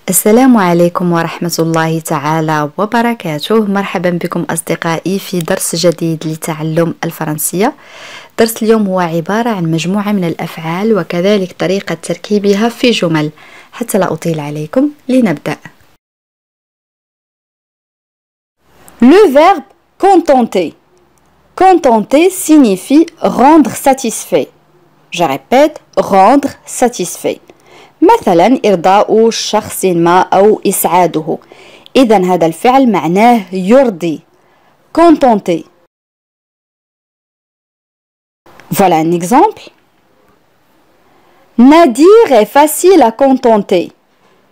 السلام عليكم ورحمة الله تعالى وبركاته. مرحبا بكم أصدقائي في درس جديد لتعلم الفرنسية. درس اليوم هو عبارة عن مجموعة من الأفعال وكذلك طريقة تركيبها في جمل. حتى لا أطيل عليكم لنبدأ. Le verbe contenter. Contenter signifie rendre satisfait. Je répète, rendre satisfait. مثلا إرضاء شخص ما أو إسعاده. إذن هذا الفعل معناه يرضي. Contenter. Voilà un exemple. Nadir est facile à contenter.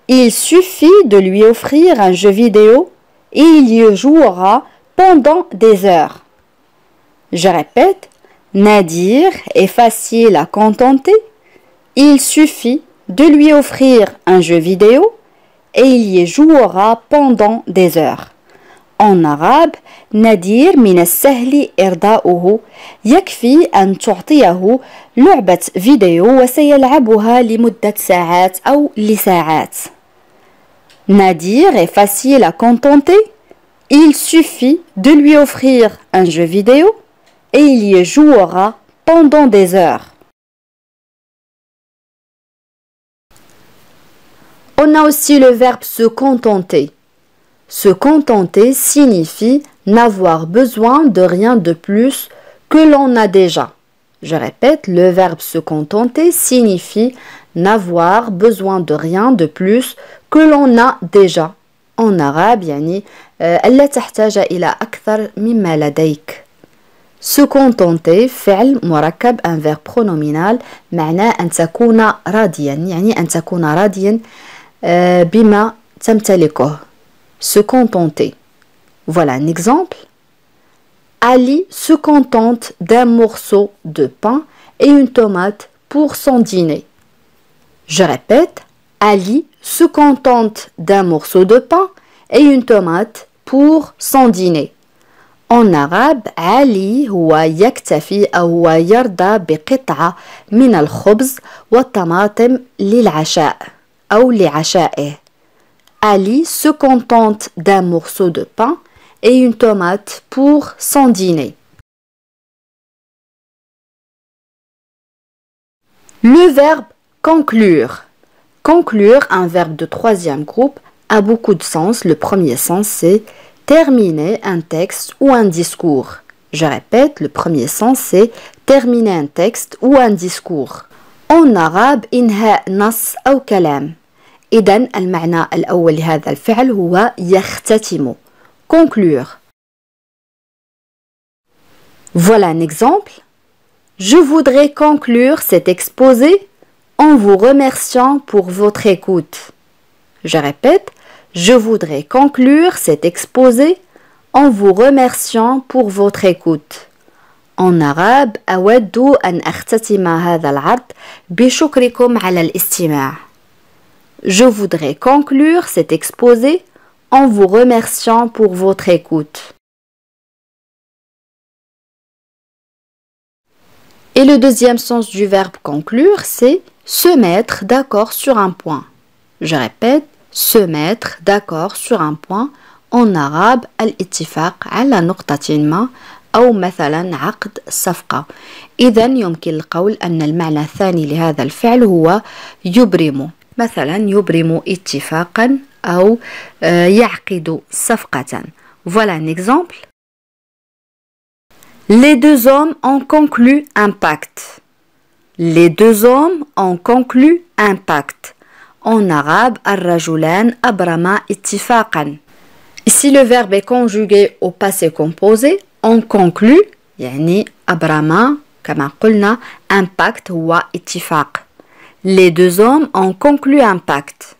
Il suffit de lui offrir un jeu vidéo et il y jouera pendant des heures. Je répète, Nadir est facile à contenter. Il suffit de lui offrir un jeu vidéo et il y jouera pendant des heures. En arabe, نادر من السهل إرضاؤه. يكفي أن تعطيه لعبة فيديو وسيلعبها لمدة ساعات أو لساعات. Nadir est facile à contenter. Il suffit de lui offrir un jeu vidéo et il y jouera pendant des heures. On a aussi le verbe se contenter. Se contenter signifie n'avoir besoin de rien de plus que l'on a déjà. Je répète, le verbe se contenter signifie n'avoir besoin de rien de plus que l'on a déjà. En arabe, يعني ألا تحتاج إلى أكثر مما لديك. Se contenter فعل مركب un verbe pronominal معناه أن تكون راضيا، يعني أن تكون راضيا بما تمتلكه. Se contenter. Voilà un exemple. Ali se contente d'un morceau de pain et une tomate pour son dîner. Je répète, Ali se contente d'un morceau de pain et une tomate pour son dîner. En arabe, Ali هو يكتفي أو هو يرضى بقطعة من الخبز والطماطم للعشاء أو لعشائه. Ali se contente d'un morceau de pain et une tomate pour son dîner. Le verbe conclure. Conclure, un verbe de troisième groupe, a beaucoup de sens. Le premier sens, c'est terminer un texte ou un discours. Je répète, le premier sens, c'est terminer un texte ou un discours. En arabe, إنهاء نص أو كلام. إذن المعنى الأول لهذا الفعل هو يختتم. Conclure. Voilà un exemple. Je voudrais conclure cet exposé en vous remerciant pour votre écoute. Je répète, je voudrais conclure cet exposé en vous remerciant pour votre écoute. En arabe, أود أن أختتم هذا العرض بشكركم على الاستماع. Je voudrais conclure cet exposé en vous remerciant pour votre écoute. Et le deuxième sens du verbe conclure, c'est se mettre d'accord sur un point. Je répète, se mettre d'accord sur un point. En arabe, الاتفاق على نقطة ما أو مثلا عقد صفقة. إذن يمكن القول أن المعنى الثاني لهذا الفعل هو يبرم. مثلا يبرم اتفاقا أو يعقد صفقة. Voilà un exemple. Les deux hommes ont conclu un pacte. Les deux hommes ont conclu un pacte. En arabe, الرجلان أبرما اتفاقا. Ici, le verbe est conjugué au passé composé. On conclut, يعني أبرما كما قلنا un pacte هو اتفاق. Les deux hommes ont conclu un pacte.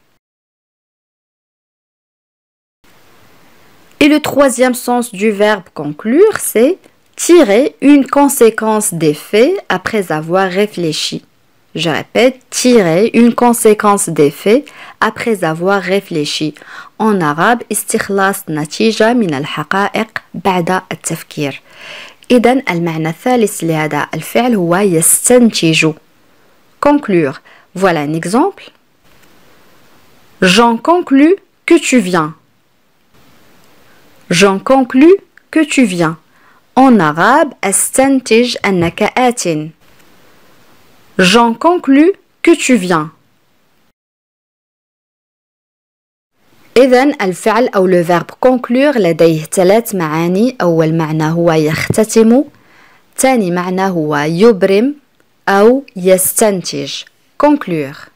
Et le troisième sens du verbe conclure, c'est tirer une conséquence des faits après avoir réfléchi. Je répète, tirer une conséquence des faits après avoir réfléchi. En arabe, استخلاص نتيجة من الحقائق بعد التفكير. إذن المعنى الثالث لهذا الفعل هو يستنتج. Conclure. Voilà un exemple. J'en conclus que tu viens. J'en conclus que tu viens. En arabe, أستنتج أنك آت. J'en conclus que tu viens. إذن الفعل أو le verbe conclure لديه 3 معاني. أول معنى هو يختتم، ثاني معنى هو يبرم أو يستنتج conclure.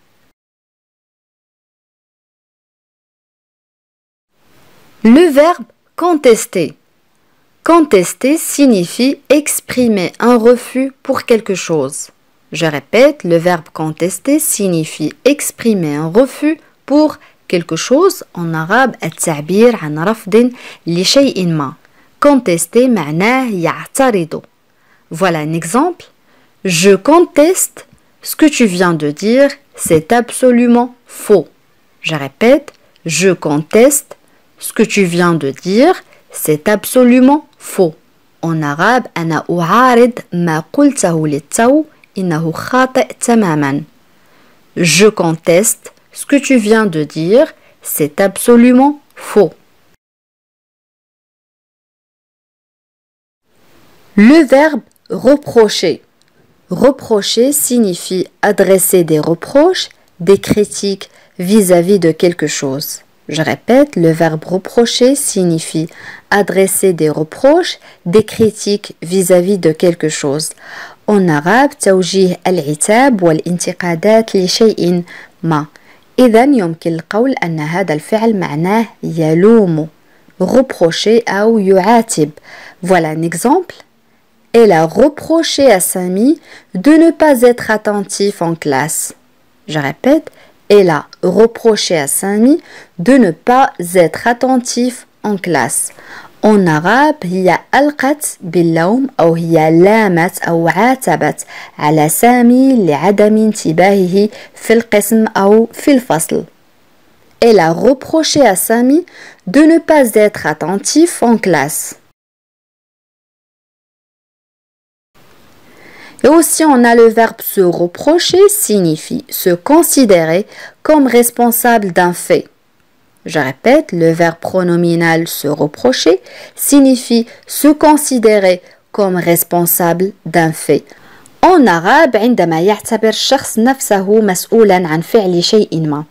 Le verbe contester. Contester signifie exprimer un refus pour quelque chose. Je répète, le verbe contester signifie exprimer un refus pour quelque chose. En arabe, التعبير عن رفض لشيء ما. Contester معناه يعترض. Voilà un exemple. Je conteste ce que tu viens de dire, c'est absolument faux. Je répète, je conteste ce que tu viens de dire, c'est absolument faux. En arabe, أنا أعارض ما قلته للتو إنه خاطئ تماما. Je conteste ce que tu viens de dire, c'est absolument faux. Le verbe reprocher. Reprocher signifie adresser des reproches, des critiques vis-à-vis de quelque chose. Je répète, le verbe reprocher signifie adresser des reproches, des critiques vis-à-vis de quelque chose. En arabe, توجيه العتاب والانتقادات لشيء ما. إذن يمكن القول أن هذا الفعل معناه يلوم. Reprocher أو يعاتب. Voilà un exemple. Elle a reproché à Samy de ne pas être attentif en classe. Je répète, elle a reproché à Samy de ne pas être attentif en classe. En arabe, هي ألقت باللوم أو هي لامت أو عاتبت على سامي لعدم انتباهه في القسم أو في الفصل. Elle a reproché à Samy de ne pas être attentif en classe. Et aussi, on a le verbe se reprocher, signifie se considérer comme responsable d'un fait. Je répète, le verbe pronominal se reprocher signifie se considérer comme responsable d'un fait. En arabe, عندما يعتبر الشخص نفسه مسؤولا عن فعل شيء ما.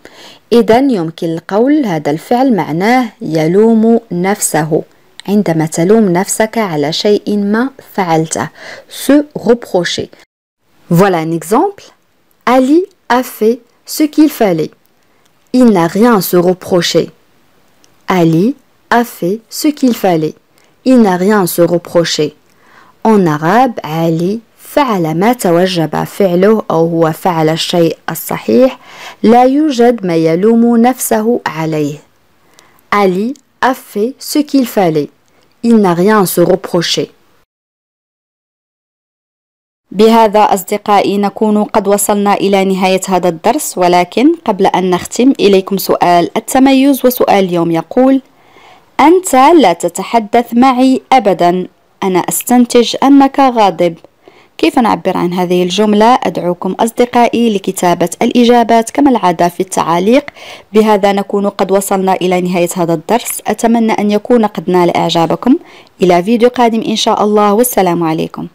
إذن يمكن القول هذا الفعل معناه يلوم نفسه. عندما تلوم نفسك على شيء ما فعلته. Se reprocher. Voilà un exemple. Ali a fait ce qu'il fallait. Il n'a rien à se reprocher. Ali a fait ce qu'il fallait. Il n'a rien à se reprocher. En arabe, Ali فعل ما توجب فعله أو هو فعل الشيء الصحيح. لا يوجد ما يلوم نفسه عليه. Ali a fait ce qu'il fallait. Il n'a rien à se reprocher. بهذا أصدقائي نكون قد وصلنا إلى نهاية هذا الدرس، ولكن قبل أن نختم إليكم سؤال التميز. وسؤال اليوم يقول: أنت لا تتحدث معي أبدا، أنا أستنتج أنك غاضب. كيف نعبر عن هذه الجملة؟ أدعوكم أصدقائي لكتابة الإجابات كما العادة في التعاليق. بهذا نكون قد وصلنا إلى نهاية هذا الدرس. أتمنى أن يكون قد نال إعجابكم. إلى فيديو قادم إن شاء الله، والسلام عليكم.